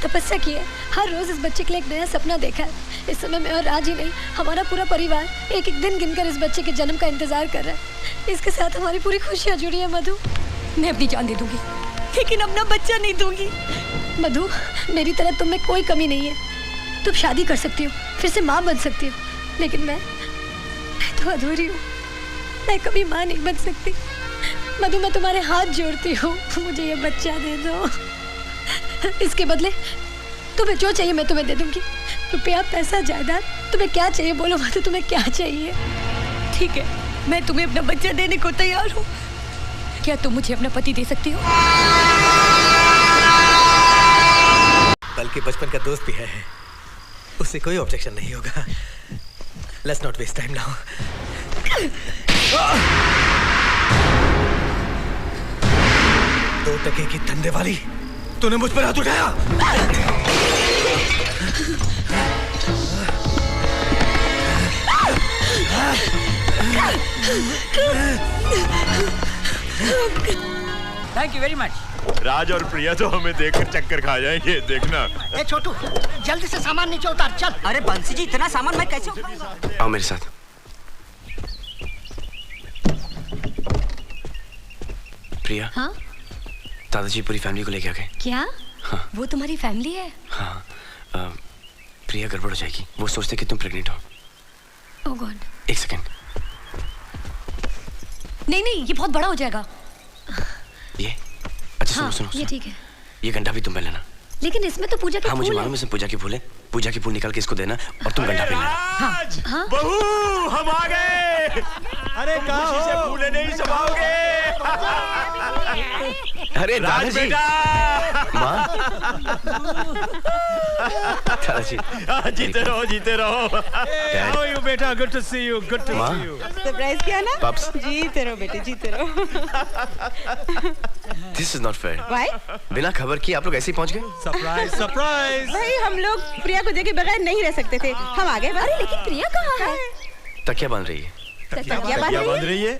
तपस्या की है, हर रोज इस बच्चे के लिए एक नया सपना देखा है। इस समय मैं और राज ही नहीं, हमारा पूरा परिवार एक एक दिन गिनकर इस बच्चे के जन्म का इंतजार कर रहा है। इसके साथ हमारी पूरी खुशियाँ जुड़ी है। मधु, मैं अपनी जान दे दूंगी, लेकिन अपना बच्चा नहीं दूंगी। मधु, मेरी तरह तुम में कोई कमी नहीं है। तुम शादी कर सकती हो, फिर से माँ बन सकती हो, लेकिन मैं तो अधूरी हूँ। मैं कभी माँ नहीं बन सकती। मधु, मैं तुम्हारे हाथ जोड़ती हूँ, मुझे ये बच्चा दे दो। इसके बदले तुम्हें जो चाहिए मैं तुम्हें दे दूंगी। रुपया, पैसा, जायदाद, तुम्हें क्या चाहिए बोलो मधु, तुम्हें क्या चाहिए? ठीक है, मैं तुम्हें अपना बच्चा देने को तैयार हूँ। क्या तुम मुझे अपना पति दे सकती हो? बल्कि बचपन का दोस्त भी है, उससे कोई ऑब्जेक्शन नहीं होगा। Let's not waste time now. दो टके की धंधे वाली, तूने मुझ पर हाथ उठाया। Thank you very much. Raj और प्रिया तो हमें देखकर चक्कर खा जाएंगे, देखना। ए छोटू, जल्दी से सामान नीचे उतार, चल। अरे बंसी जी, इतना सामान मैं कैसे उठाऊंगा? आओ मेरे साथ। प्रिया। हाँ? दादाजी पूरी फैमिली को लेके आ गए। क्या? हाँ। वो तुम्हारी फैमिली है? हाँ। प्रिया गड़बड़ हो जाएगी, वो सोचते कि तुम प्रेग्नेंट हो। ओह गॉड। एक सेकंड। नहीं नहीं, ये बहुत बड़ा हो जाएगा। ये अच्छा, हाँ, सुनो। ये ठीक है। ये गंढा भी तुम पहन लेना। लेकिन इसमें तो पूजा के हाँ, फूल मुझे है। मालूम है, इसमें पूजा के फूल है। पूजा के फूल निकाल के इसको देना और तुम गंढा पहन लेना। हाँ? बहू, हम आ गए। अरे खुशी से फूले नहीं समाओगे। अरे राज बेटा। माँ। दादाजी। जीते रहो, जीते रहो। How are you, बेटा? Good to see you. Good to see you. Surprise किया ना? Pops. जीते रहो बेटे, जीते रहो। This is not fair. Why? बिना खबर किए आप लोग ऐसे ही पहुंच गए? Surprise, surprise. भाई हम लोग प्रिया को देखे बगैर नहीं रह सकते थे, हम आ गए। अरे लेकिन प्रिया कहाँ है? तकिया बांध रही है। तकिया बांध रही है?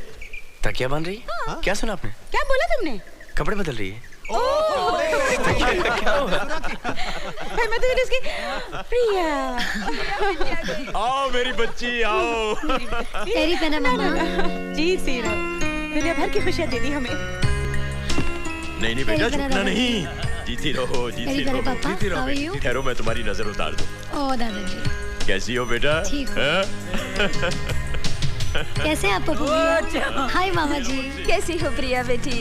तकिया बांध रही है? क्या सुना आपने? क्या बोला तुमने? कपड़े बदल रही है। भाई मैं तो इसकी प्रिया। आओ मेरी बच्ची, आओ। तेरी पहना मामा। जीती रहो, दुनिया भर की खुशियाँ दे दी हमें। नहीं बेटा, झुकना नहीं। जीती रहो, जीती रहो, पापा, जीती रहो। how are you? ठहरो, मैं तुम्हारी नजर उतार दूं। ओह दादाजी, कैसी हो बेटा? ठीक हूँ। कैसे आप पप्पू भैया? हाय मामा जी। कैसी हो प्रिया बेटी?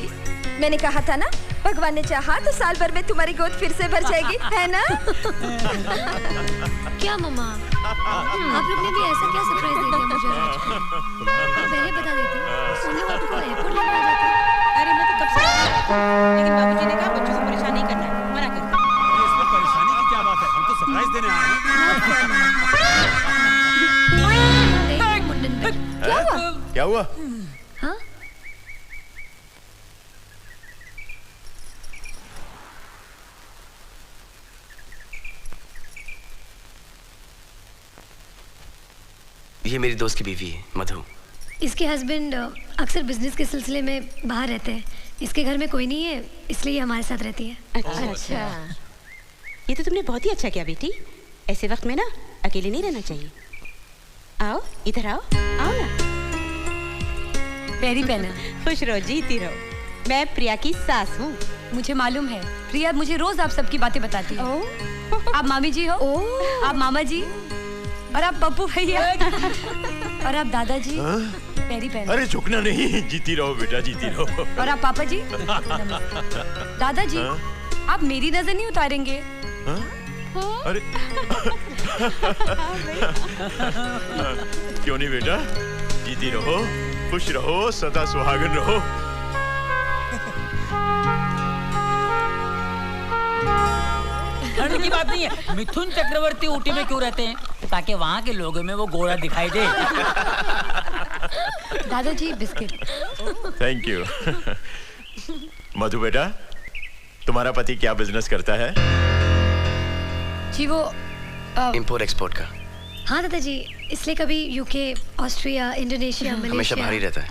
मैंने कहा था ना, भगवान ने चाहा तो साल भर में तुम्हारी गोद फिर से भर जाएगी, है ना? क्या मम्मा, आप लोग ने भी ऐसा क्या सरप्राइज दे दिया मुझे आज? पहले बता देते, सोने बाबू को एयरपोर्ट लेकर आ जाते। अरे मैं तो कब से, लेकिन बाबूजी ने कहा बच्चों से परेशान नहीं करना है, मना कर दिया। इसमें परेशानी की क्या बात है? हम तो सरप्राइज देने आए हैं। क्या हुआ? क्या हुआ? हाँ? ये मेरी दोस्त की बीवी है, मधु। इसके हस्बैंड अक्सर बिजनेस के सिलसिले में बाहर रहते हैं। इसके घर में कोई नहीं है, इसलिए हमारे साथ रहती है। अच्छा, ये तो तुमने बहुत ही अच्छा किया बेटी। ऐसे वक्त में ना अकेले नहीं रहना चाहिए। आओ इधर आओ, आओ ना। पैरी पहना। खुश रहो, जीती रहो। मैं प्रिया की सास हूँ। मुझे मालूम है, प्रिया मुझे रोज आप सबकी बातें बताती है। आप मामी जी हो, आप मामा जी, और आप पप्पू भैया, और आप दादाजी। पैरी पहना। अरे झुकना नहीं, जीती रहो बेटा, जीती रहो। और आप पापा जी। दादाजी, आप मेरी नजर नहीं उतारेंगे? अरे क्यों नहीं बेटा, जीती रहो, खुश रहो, सदा सुहागन रहो। डरने की बात नहीं है। मिथुन चक्रवर्ती ऊटी में क्यों रहते हैं? ताकि वहाँ के लोगों में वो गोरा दिखाई दे। दादाजी बिस्किट। Thank you. मधु बेटा, तुम्हारा पति क्या बिजनेस करता है? जी वो इंपोर्ट एक्सपोर्ट का। हाँ दादाजी, इसलिए कभी यूके, ऑस्ट्रिया, इंडोनेशिया, हमेशा मलेशिया। बाहर ही रहता है।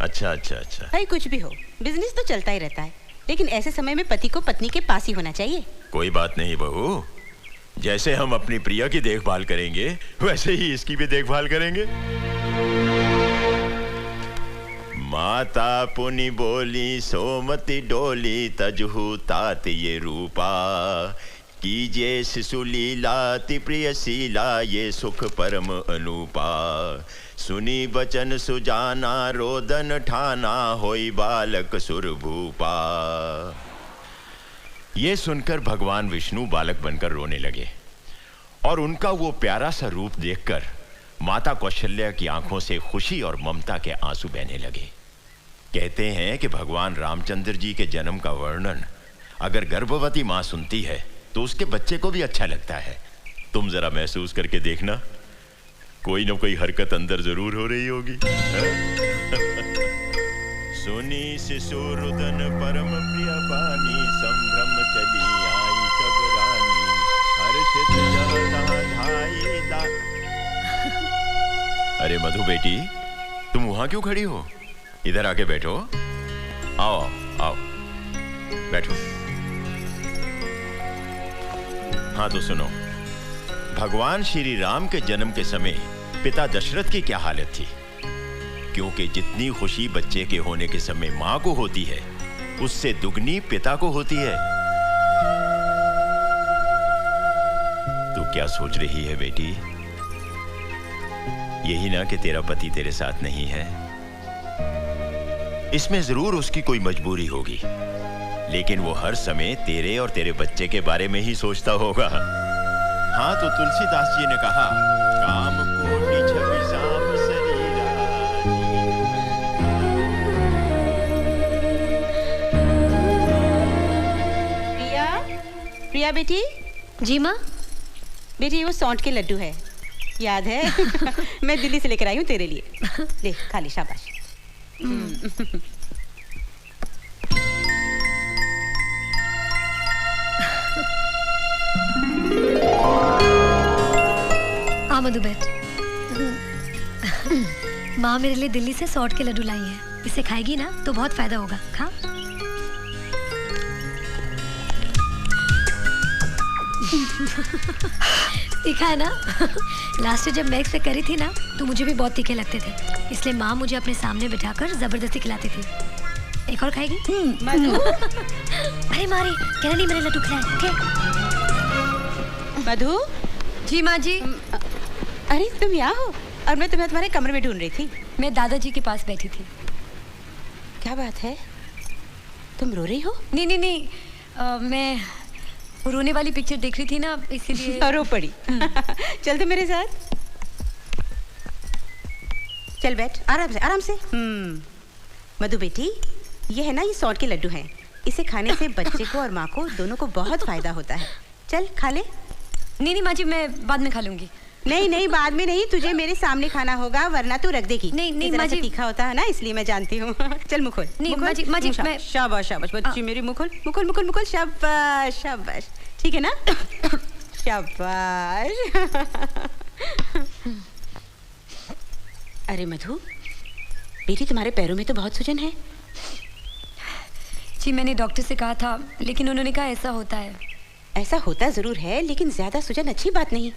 अच्छा अच्छा अच्छा। भाई कुछ भी हो, बिजनेस तो चलता ही रहता है, लेकिन ऐसे समय में पति को पत्नी के पास ही होना चाहिए। कोई बात नहीं बहू, जैसे हम अपनी प्रिया की देखभाल करेंगे वैसे ही इसकी भी देखभाल करेंगे। माता पुनि बोली सोमति डोली तजहु तात ये रूपा, कीजिए शिशु लीलाति प्रिय शीला ये सुख परम अनूपा। सुनी बचन सुजाना रोदन ठाना होई बालक सुर भूपा। ये सुनकर भगवान विष्णु बालक बनकर रोने लगे और उनका वो प्यारा सा रूप देखकर माता कौशल्या की आंखों से खुशी और ममता के आंसू बहने लगे। कहते हैं कि भगवान रामचंद्र जी के जन्म का वर्णन अगर गर्भवती मां सुनती है तो उसके बच्चे को भी अच्छा लगता है। तुम जरा महसूस करके देखना, कोई ना कोई हरकत अंदर जरूर हो रही होगी। सुनी शिशु रुदन परम प्रिय पानी, संभ्रम चली आई सब रानी, हर्षित जह तहाँ धाई दा। अरे मधु बेटी, तुम वहां क्यों खड़ी हो? इधर आके बैठो। आओ आओ बैठो। हाँ तो सुनो, भगवान श्री राम के जन्म के समय पिता दशरथ की क्या हालत थी? क्योंकि जितनी खुशी बच्चे के होने के समय मां को होती है, उससे दुगनी पिता को होती है। तू क्या सोच रही है बेटी? यही ना कि तेरा पति तेरे साथ नहीं है। इसमें जरूर उसकी कोई मजबूरी होगी, लेकिन वो हर समय तेरे और तेरे बच्चे के बारे में ही सोचता होगा। हाँ तो तुलसीदास जी ने कहा, काम कोटि छवि साम शरीरा। प्रिया, प्रिया बेटी। जी माँ। बेटी वो सौंठ के लड्डू है, याद है? मैं दिल्ली से लेकर आई हूँ तेरे लिए। ले खा ले, शाबाश। आ मधु बैठ। माँ मेरे लिए दिल्ली से सौंठ के लड्डू लाई है, इसे खाएगी ना तो बहुत फायदा होगा। खा। तीखा है ना? लास्ट जब मैं पे करी थी ना तो मुझे भी बहुत तीखे लगते थे, इसलिए माँ मुझे अपने सामने बिठाकर जबरदस्ती खिलाती थी। एक और खाएगी? अरे मारी, कहना नहीं मैंने लड्डू खिलाए। ठीक? मधु। जी माँ जी। अरे तुम यहाँ हो और मैं तुम्हें तुम्हारे कमरे में ढूंढ रही थी। मैं दादाजी के पास बैठी थी। क्या बात है, तुम रो रही हो? नहीं नहीं नहीं, मैं रोने वाली पिक्चर देख रही थी ना, इसीलिए। रो पड़ी। चल तो मेरे साथ। चल बैठ, आराम से आराम से। मधु बेटी, ये है ना, ये सौंठ के लड्डू हैं। इसे खाने से बच्चे को और माँ को दोनों को बहुत फायदा होता है। चल खा ले। नहीं नहीं माँ जी, मैं बाद में खा लूंगी। नहीं नहीं, बाद में नहीं, तुझे मेरे सामने खाना होगा वरना तू रख देगी। नहीं नहीं माँ जी, तीखा होता है ना, इसलिए मैं जानती हूँ। चल मुँह खोल। नहीं माँ जी, माँ जी मैं। शाबाश शाबाश बच्ची मेरी, मुँह खोल मुँह खोल मुँह खोल मुँह खोल। शाबाश शाबाश, ठीक है ना? शाबाश। अरे मधु बेटी, तुम्हारे पैरों में तो बहुत सूजन है। जी मैंने डॉक्टर से कहा था, लेकिन उन्होंने कहा ऐसा होता है। ऐसा होता जरूर है, लेकिन ज्यादा सूजन अच्छी बात नहीं।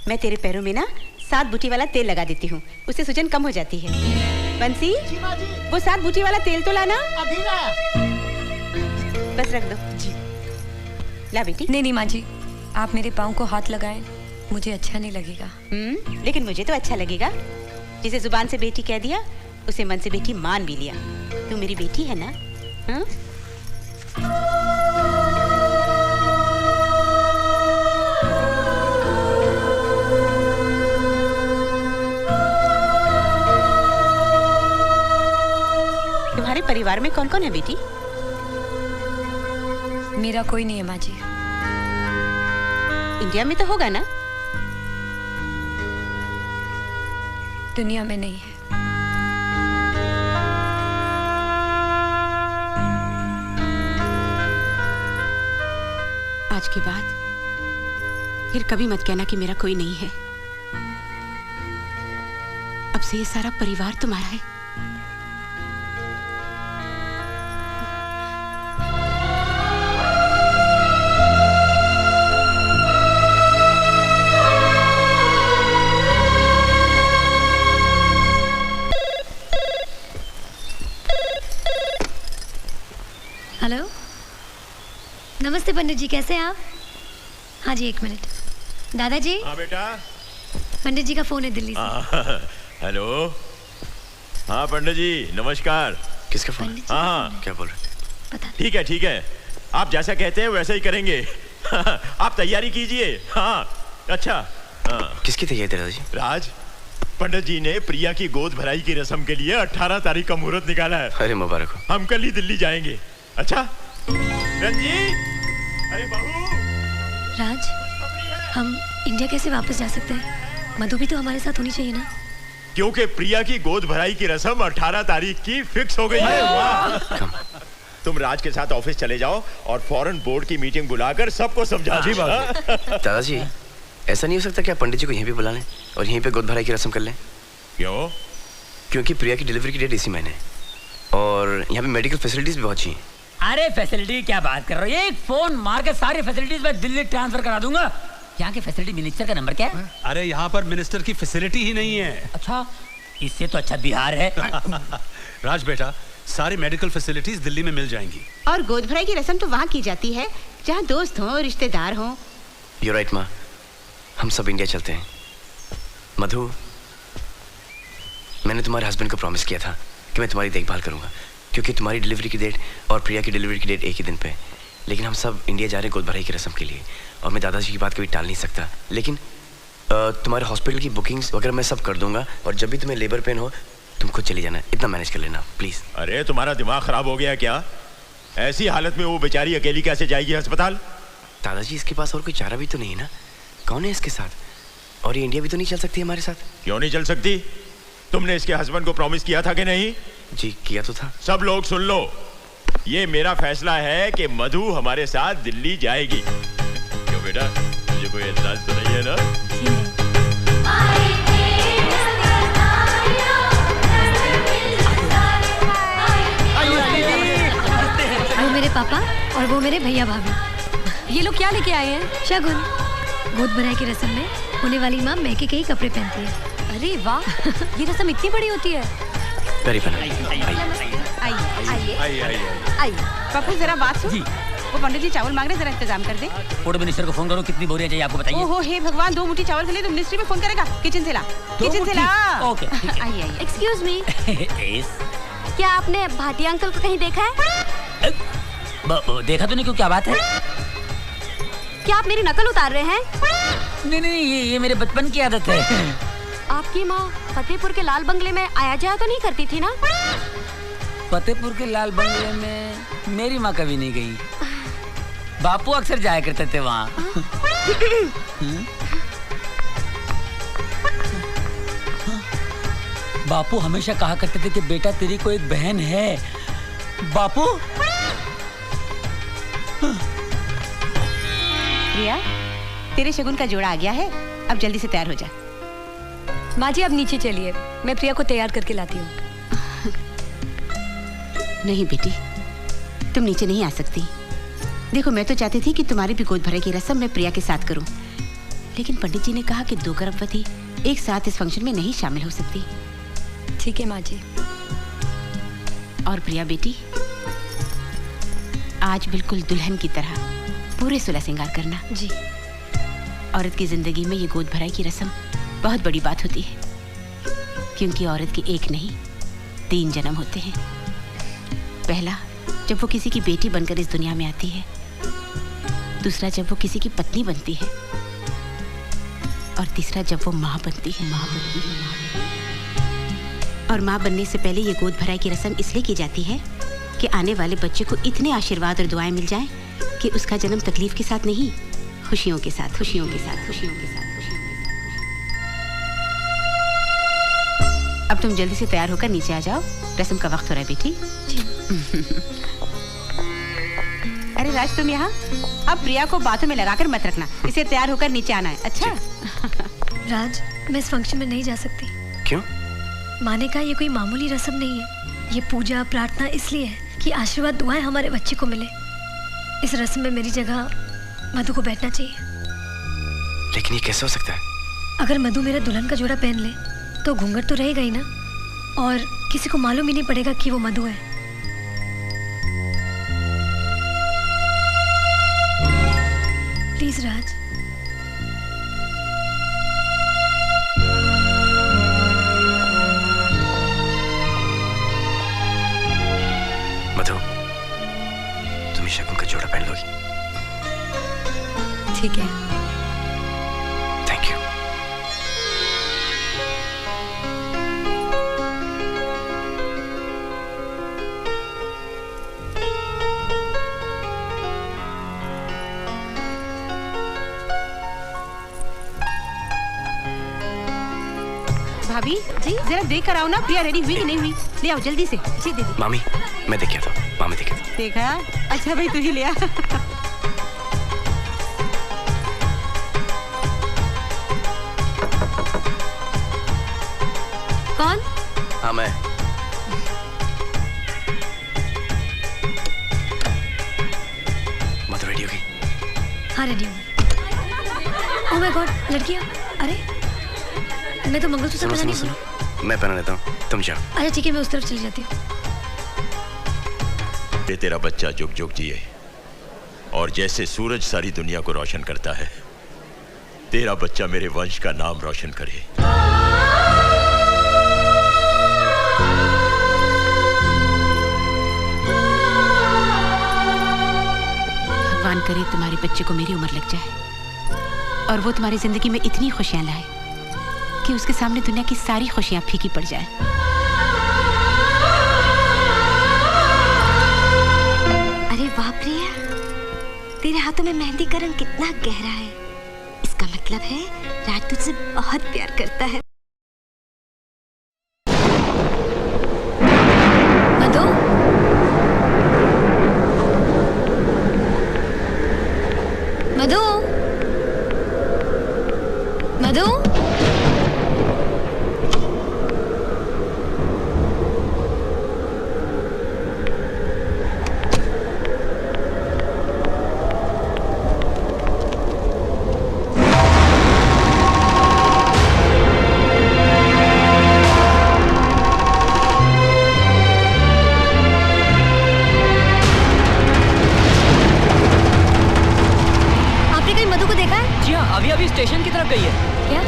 मैं तेरे पैरों में ना 7 बूटी वाला तेल लगा देती हूँ, उससे सूजन कम हो जाती है। बंसी, वो 7 बूटी वाला तेल तो लाना। अभी ना। बस रख दो जी। ला बेटी। नहीं नहीं माँ जी, आप मेरे पाँव को हाथ लगाएं, मुझे अच्छा नहीं लगेगा। लेकिन मुझे तो अच्छा लगेगा। जिसे जुबान से बेटी कह दिया, उसे मन से बेटी मान भी लिया। तू मेरी बेटी है ना? हाँ? तुम्हारे परिवार में कौन कौन है बेटी? मेरा कोई नहीं है माँ जी। इंडिया में तो होगा ना? दुनिया में नहीं है। आज के बाद फिर कभी मत कहना कि मेरा कोई नहीं है। अब से ये सारा परिवार तुम्हारा है। नमस्ते पंडित जी, कैसे हैं आप? हाँ जी, 1 मिनट। दादाजी। हाँ बेटा। पंडित जी का फोन है दिल्ली से। हेलो। हाँ पंडित जी नमस्कार। किसका फोन? हाँ क्या बोल रहे? पता ठीक है ठीक है, आप जैसा कहते हैं वैसा ही करेंगे। आप तैयारी कीजिए। हाँ अच्छा। हाँ। किसकी तैयारी दादाजी? राज, पंडित जी ने प्रिया की गोद भराई की रस्म के लिए 18 तारीख का मुहूर्त निकाला है। अरे मुबारक हो। हम कल ही दिल्ली जाएंगे। अच्छा रंजीत, अरे बहू। राज, हम इंडिया कैसे वापस जा सकते हैं? मधु भी तो हमारे साथ होनी चाहिए ना? क्योंकि प्रिया की गोद भराई की रस्म 18 तारीख की फिक्स हो गई है। तुम राज के साथ ऑफिस चले जाओ और फौरन बोर्ड की मीटिंग बुलाकर सबको समझा। जी दादाजी, ऐसा नहीं हो सकता क्या पंडित जी को यहीं पे बुला लें और यहीं पे गोद भराई की रस्म कर लें? क्यों? क्योंकि प्रिया की डिलीवरी की डेट इसी महीने है और यहाँ पे मेडिकल फैसिलिटीज भी बहुत अच्छी हैं। अरे फैसिलिटी क्या बात कर रहे हो? एक फोन मार के सारी फैसिलिटीज मैं दिल्ली ट्रांसफर करा दूंगा। यहाँ के फैसिलिटी मिनिस्टर का नंबर क्या है? अरे यहाँ पर मिनिस्टर की फैसिलिटी ही नहीं है। अच्छा, इससे तो अच्छा बिहार है। राज बेटा, सारी मेडिकल फैसिलिटीज दिल्ली में मिल जाएंगी। और गोद भराई की रस्म तो वहाँ की जाती है जहाँ दोस्त हों, रिश्तेदार हों। You're right माँ, हम सब इंडिया चलते हैं। मधु, मैंने तुम्हारे हस्बैंड को प्रॉमिस किया था कि मैं तुम्हारी देखभाल करूंगा, क्योंकि तुम्हारी डिलीवरी की डेट और प्रिया की डिलीवरी की डेट एक ही दिन पे है। लेकिन हम सब इंडिया जा रहे हैं गोद भराई की रस्म के लिए और मैं दादाजी की बात कभी टाल नहीं सकता। लेकिन तुम्हारे हॉस्पिटल की बुकिंग्स वगैरह मैं सब कर दूंगा और जब भी तुम्हें लेबर पेन हो तुम खुद चली जाना, इतना मैनेज कर लेना प्लीज। अरे तुम्हारा दिमाग खराब हो गया क्या? ऐसी हालत में वो बेचारी अकेली कैसे जाएगी अस्पताल? दादाजी, इसके पास और कोई चारा भी तो नहीं है ना? कौन है इसके साथ? और ये इंडिया भी तो नहीं चल सकती हमारे साथ। क्यों नहीं चल सकती? तुमने इसके हस्बैंड को प्रॉमिस किया था कि नहीं? जी किया तो था। सब लोग सुन लो, ये मेरा फैसला है कि मधु हमारे साथ दिल्ली जाएगी। क्यों बेटा, मुझे कोई एतराज तो नहीं है ना? वो मेरे पापा और वो मेरे भैया भाभी। ये लोग क्या लेके आए हैं? शगुन। गोद भराई की रस्म में होने वाली माँ मैके के ही कपड़े पहनती है। अरे वाह, ये रस्म इतनी बड़ी होती है। आइए पप्पू, जरा बात सुन। वो पंडित जी चावल मांग रहे, जरा इंतजाम कर दे। फूड मिनिस्टर को फोन करो, कितनी बोरियां चाहिए आपको बताइए। ओहो हे भगवान, 2 मुट्ठी चावल के लिए तो मिनिस्ट्री में फोन करेगा। किचन से ला, किचन से ला। ओके। आइए आइए। एक्सक्यूज मी, क्या आपने भाटिया अंकल को कहीं देखा है? देखा तो नहीं, क्यों क्या बात है? क्या आप मेरी नकल उतार रहे हैं? नहीं नहीं, ये मेरे बचपन की आदत है। आपकी माँ फतेहपुर के लाल बंगले में आया जाया तो नहीं करती थी ना? फतेहपुर के लाल बंगले में मेरी माँ कभी नहीं गई, बापू अक्सर जाया करते थे वहाँ। बापू हमेशा कहा करते थे कि बेटा तेरी को एक बहन है। बापू। प्रिया, तेरे शगुन का जोड़ा आ गया है, अब जल्दी से तैयार हो जा। माँ जी आप नीचे चलिए, मैं प्रिया को तैयार करके लाती हूँ। नहीं बेटी, तुम नीचे नहीं आ सकती। देखो, मैं तो चाहती थी कि तुम्हारी भी गोद भराई की रस्म मैं प्रिया के साथ करूं, लेकिन पंडित जी ने कहा कि 2 गर्भवती एक साथ इस फंक्शन में नहीं शामिल हो सकती। ठीक है माँ जी। और प्रिया बेटी, आज बिल्कुल दुल्हन की तरह पूरे सुलह श्रृंगार करना। जी। औरत की जिंदगी में ये गोद भराई की रस्म बहुत बड़ी बात होती है, क्योंकि औरत की एक नहीं 3 जन्म होते हैं। पहला, जब वो किसी की बेटी बनकर इस दुनिया में आती है। दूसरा, जब वो किसी की पत्नी बनती है। और तीसरा, जब वो माँ बनती है। और माँ बनने से पहले ये गोद भराई की रस्म इसलिए की जाती है कि आने वाले बच्चे को इतने आशीर्वाद और दुआएं मिल जाएं कि उसका जन्म तकलीफ के साथ नहीं, खुशियों के साथ, खुशियों के साथ, खुशियों के साथ, खुशियों के साथ। अब तुम जल्दी से तैयार होकर नीचे आ जाओ, रस्म का वक्त हो रहा है बेटी। अरे राज, तुम यहाँ अब प्रिया को बातों में लगाकर मत रखना, इसे तैयार होकर नीचे आना है। अच्छा? राज, मैं इस फंक्शन में नहीं जा सकती। क्यों? माँ ने कहा ये कोई मामूली रस्म नहीं है, ये पूजा प्रार्थना इसलिए है कि आशीर्वाद दुआएं हमारे बच्चे को मिले। इस रस्म में मेरी जगह मधु को बैठना चाहिए। लेकिन ये कैसे हो सकता है? अगर मधु मेरा दुल्हन का जोड़ा पहन ले तो घूंघट तो रहेगा ही ना, और किसी को मालूम ही नहीं पड़ेगा कि वो मधु है। प्लीज राज। मधु, तुम शगुन का जोड़ा पहन लोगी? ठीक है। Thank you. भाभी जी जरा देख कर आओ ना, प्रिया रेडी हुई कि नहीं हुई। ले आओ जल्दी से। जी दीदी। मामी, मैं देख के आता हूँ। मामी देखे देखा? अच्छा भाई तू ही ले आ। कौन? हाँ मैं। मधु रेडी होगी? हाँ रेडी हूँ। ओह माय गॉड, लड़कियाँ। अरे मैं तो मंगलसूत्र सुनो पहनानी सुनो भूल। सुनो, मैं पहना लेता हूँ, तुम जाओ। अच्छा ठीक है, मैं उस तरफ चली जाती हूँ। ये तेरा बच्चा जुग जुग जिए और जैसे सूरज सारी दुनिया को रोशन करता है, तेरा बच्चा मेरे वंश का नाम रोशन करे। भगवान करे तुम्हारे बच्चे को मेरी उम्र लग जाए और वो तुम्हारी जिंदगी में इतनी खुशियां लाए कि उसके सामने दुनिया की सारी खुशियां फीकी पड़ जाए। अरे वाह प्रिया, तेरे हाथों में मेहंदी का रंग कितना गहरा है। इसका मतलब है राज तुझसे बहुत प्यार करता है। मधु, मधु, मधु, अभी स्टेशन की तरफ गई है। क्या?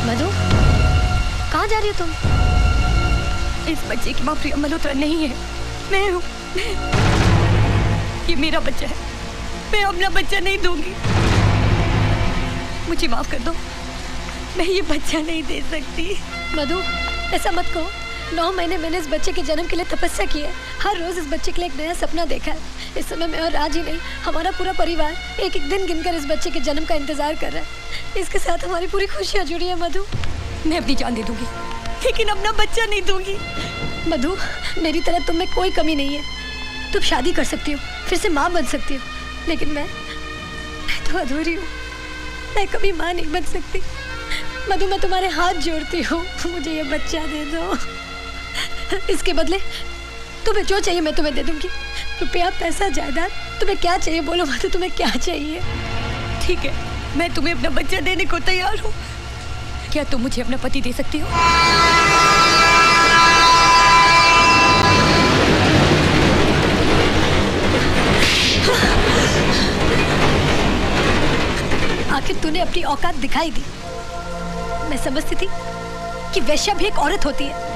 मधु, कहाँ जा रही हो तुम? इस बच्चे की माँ प्रिया मल्होत्रा नहीं है, मैं हूँ। ये मेरा बच्चा है, मैं अपना बच्चा नहीं दूंगी। मुझे माफ कर दो, मैं ये बच्चा नहीं दे सकती। मधु, ऐसा मत कहो। 9 महीने मैंने इस बच्चे के जन्म के लिए तपस्या की है। हर रोज इस बच्चे के लिए एक नया सपना देखा है। इस समय मैं और राज ही नहीं, हमारा पूरा परिवार एक एक दिन गिनकर इस बच्चे के जन्म का इंतजार कर रहा है। इसके साथ हमारी पूरी खुशियाँ जुड़ी है। मधु, मैं अपनी जान दे दूंगी, लेकिन अपना बच्चा नहीं दूंगी। मधु, मेरी तरह तुम में कोई कमी नहीं है। तुम शादी कर सकती हो, फिर से माँ बन सकती हो, लेकिन मैं तो अधूरी हूँ। मैं कभी माँ नहीं बन सकती। मधु, मैं तुम्हारे हाथ जोड़ती हूँ, मुझे ये बच्चा दे दो। इसके बदले तुम्हें जो चाहिए मैं तुम्हें दे दूंगी। रुपया, पैसा, जायदाद, तुम्हें क्या चाहिए बोलो मधु, तुम्हें क्या चाहिए? ठीक है, मैं तुम्हें अपना बच्चा देने को तैयार हूँ। क्या तुम मुझे अपना पति दे सकती हो? आखिर तूने अपनी औकात दिखाई दी। मैं समझती थी कि वैश्या भी एक औरत होती है,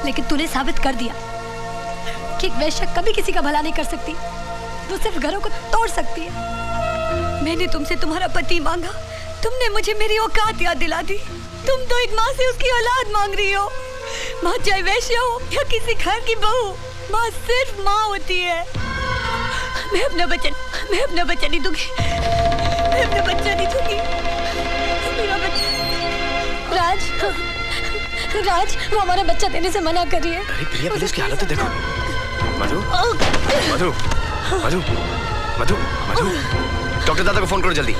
लेकिन तूने साबित कर दिया कि एक वैश्या कभी किसी का भला नहीं कर सकती। वो सिर्फ घरों को तोड़ सकती है। मैंने तुमसे तुम्हारा पति मांगा, तुमने मुझे मेरी औकात याद दिला दी। तुम तो एक माँ से उसकी औलाद मांग रही हो। माँ चाहे वैश्या हो या किसी घर की बहू, माँ सिर्फ माँ होती है। मैं अपना बच्चा नहीं दूंगी। मैं अपना बच्चा नहीं दूंगी। मेरा बच्चा। राज, वो हमारा बच्चा देने से मना कर रही है। अरे प्रिया, प्लीज उसकी हालत तो देखो। मधु, मधु, मधु, मधु, मधु, डॉक्टर दादा को फोन करो जल्दी।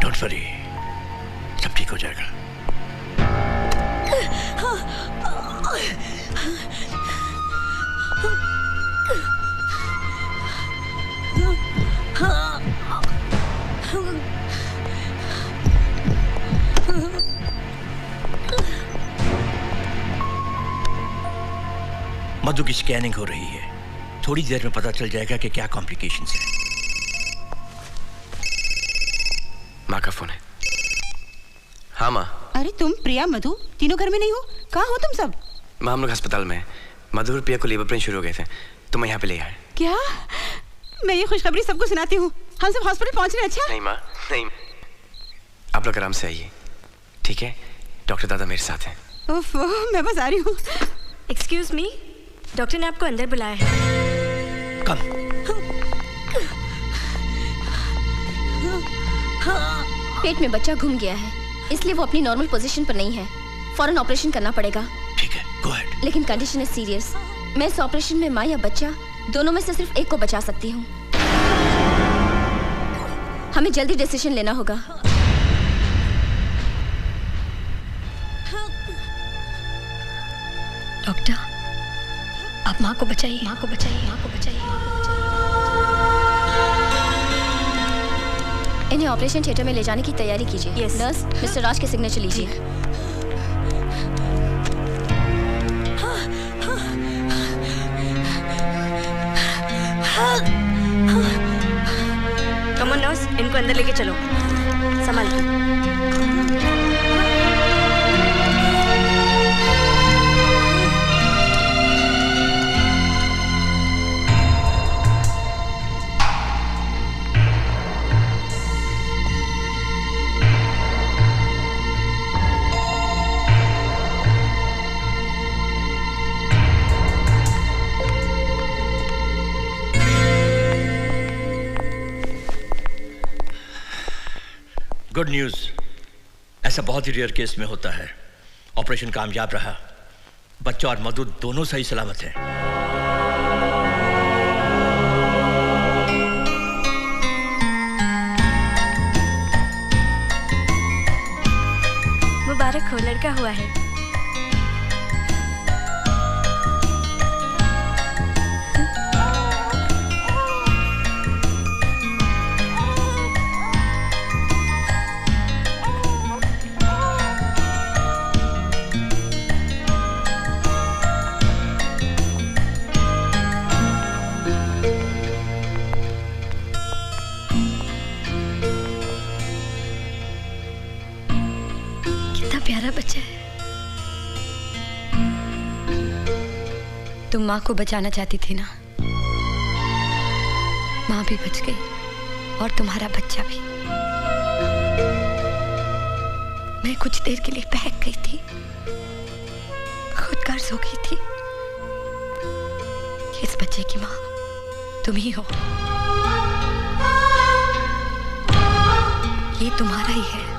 डोंट वरी, हो जाएगा। मधु की स्कैनिंग हो रही है, थोड़ी देर में पता चल जाएगा कि क्या कॉम्प्लिकेशंस हैं। माँ का फोन है। हाँ माँ। अरे तुम, प्रिया, मधु तीनों घर में नहीं हो? कहाँ हो तुम सब? माँ हम लोग अस्पताल में हैं। मधु और प्रिया को लेबर पेन शुरू हो गए थे तो मैं यहाँ पे ले आया। क्या? मैं ये खुशखबरी सबको सुनाती हूँ। हम सब हॉस्पिटल पहुँच रहे हैं। अच्छा नहीं माँ, नहीं, आप लोग आराम से आइए, ठीक है? डॉक्टर दादा मेरे साथ हैं। ओफ, मैं बस आ रही हूँ। एक्सक्यूज मी, डॉक्टर ने आपको अंदर बुलाया है। कम। पेट में बच्चा घूम गया है, इसलिए वो अपनी नॉर्मल पोजीशन पर नहीं है। फौरन ऑपरेशन करना पड़ेगा। ठीक है, गो अहेड। लेकिन कंडीशन है सीरियस। मैं इस ऑपरेशन में माँ या बच्चा दोनों में से सिर्फ एक को बचा सकती हूँ। हमें जल्दी डिसीजन लेना होगा। डॉक्टर, आप माँ को बचाइए, माँ को बचाइए, माँ को बचाइए। इन्हें ऑपरेशन थिएटर में ले जाने की तैयारी कीजिए। Yes. नर्स, मिस्टर राज के सिग्नेचर लीजिए। कम ऑन नर्स, इनको अंदर लेके चलो, संभाल के। गुड न्यूज़, ऐसा बहुत ही रेयर केस में होता है। ऑपरेशन कामयाब रहा, बच्चा और मधु दोनों सही सलामत हैं। मुबारक हो, लड़का हुआ है। प्यारा बच्चा है। तुम माँ को बचाना चाहती थी ना? माँ भी बच गई और तुम्हारा बच्चा भी। मैं कुछ देर के लिए बहक गई थी, खुद गर्ज हो गई थी। इस बच्चे की माँ तुम ही हो। ये तुम्हारा ही है।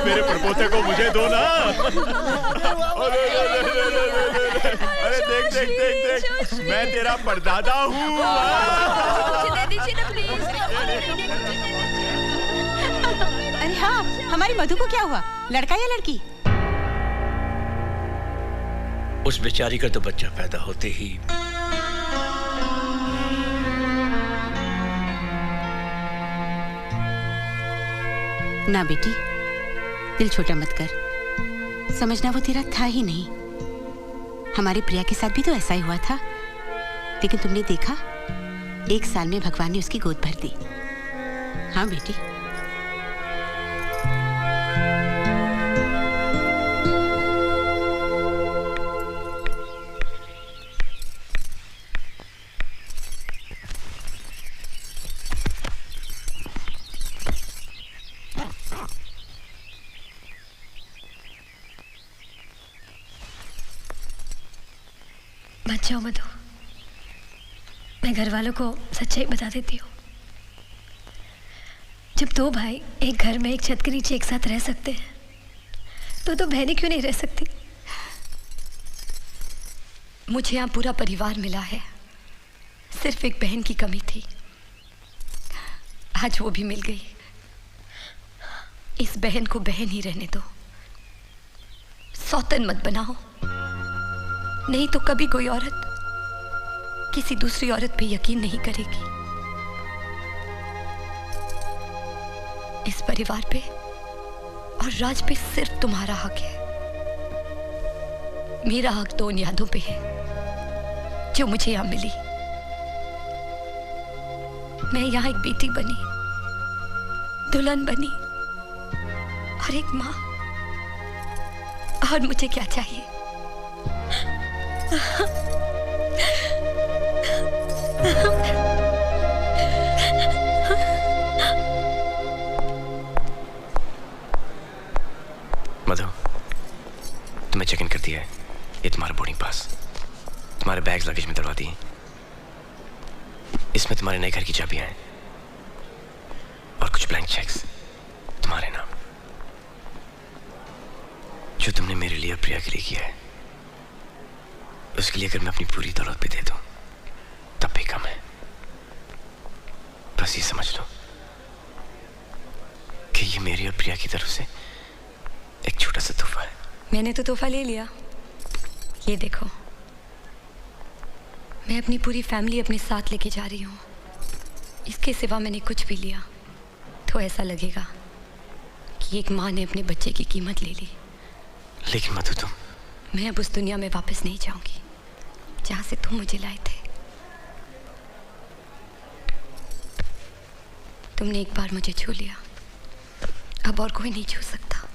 मेरे परपोते को मुझे दो ना। अरे देख देख देख देख, मैं तेरा परदादा हूँ। अरे हाँ, हमारी मधु को क्या हुआ? लड़का या लड़की? उस बेचारी का तो बच्चा पैदा होते ही ना बेटी, दिल छोटा मत कर। समझना वो तेरा था ही नहीं। हमारी प्रिया के साथ भी तो ऐसा ही हुआ था, लेकिन तुमने देखा, 1 साल में भगवान ने उसकी गोद भर दी। हाँ बेटी। मत जाओ मधु, मैं घर वालों को सच्चाई बता देती हूँ। जब दो भाई एक घर में एक छत के नीचे एक साथ रह सकते हैं तो बहनें क्यों नहीं रह सकती? मुझे यहाँ पूरा परिवार मिला है, सिर्फ एक बहन की कमी थी, आज वो भी मिल गई। इस बहन को बहन ही रहने दो, सौतन मत बनाओ, नहीं तो कभी कोई औरत किसी दूसरी औरत पे यकीन नहीं करेगी। इस परिवार पे और राज पे सिर्फ तुम्हारा हक है। मेरा हक तो उन यादों पे है जो मुझे यहां मिली। मैं यहां एक बेटी बनी, दुल्हन बनी और एक मां, और मुझे क्या चाहिए? मधु, तुम्हें चेक इन कर दिया है। ये तुम्हारा बोर्डिंग पास, तुम्हारे बैग्स लगेज में दलवा दिए। इसमें तुम्हारे नए घर की चाबियां हैं और कुछ ब्लैंक चेक्स तुम्हारे नाम, जो तुमने मेरे लिए और प्रिया के लिए किया है। उसके लिए अगर मैं अपनी पूरी दौलत भी दे दूं तब भी कम है। बस ये समझ लो कि ये मेरी और प्रिया की तरफ से एक छोटा सा तोहफा है। मैंने तो तोहफा ले लिया, ये देखो। मैं अपनी पूरी फैमिली अपने साथ लेके जा रही हूँ। इसके सिवा मैंने कुछ भी लिया तो ऐसा लगेगा कि एक माँ ने अपने बच्चे की कीमत ले ली। लेकिन मधु, तुम, मैं अब उस दुनिया में वापस नहीं जाऊंगी जहाँ से तुम मुझे लाए थे। तुमने एक बार मुझे छू लिया, अब और कोई नहीं छू सकता।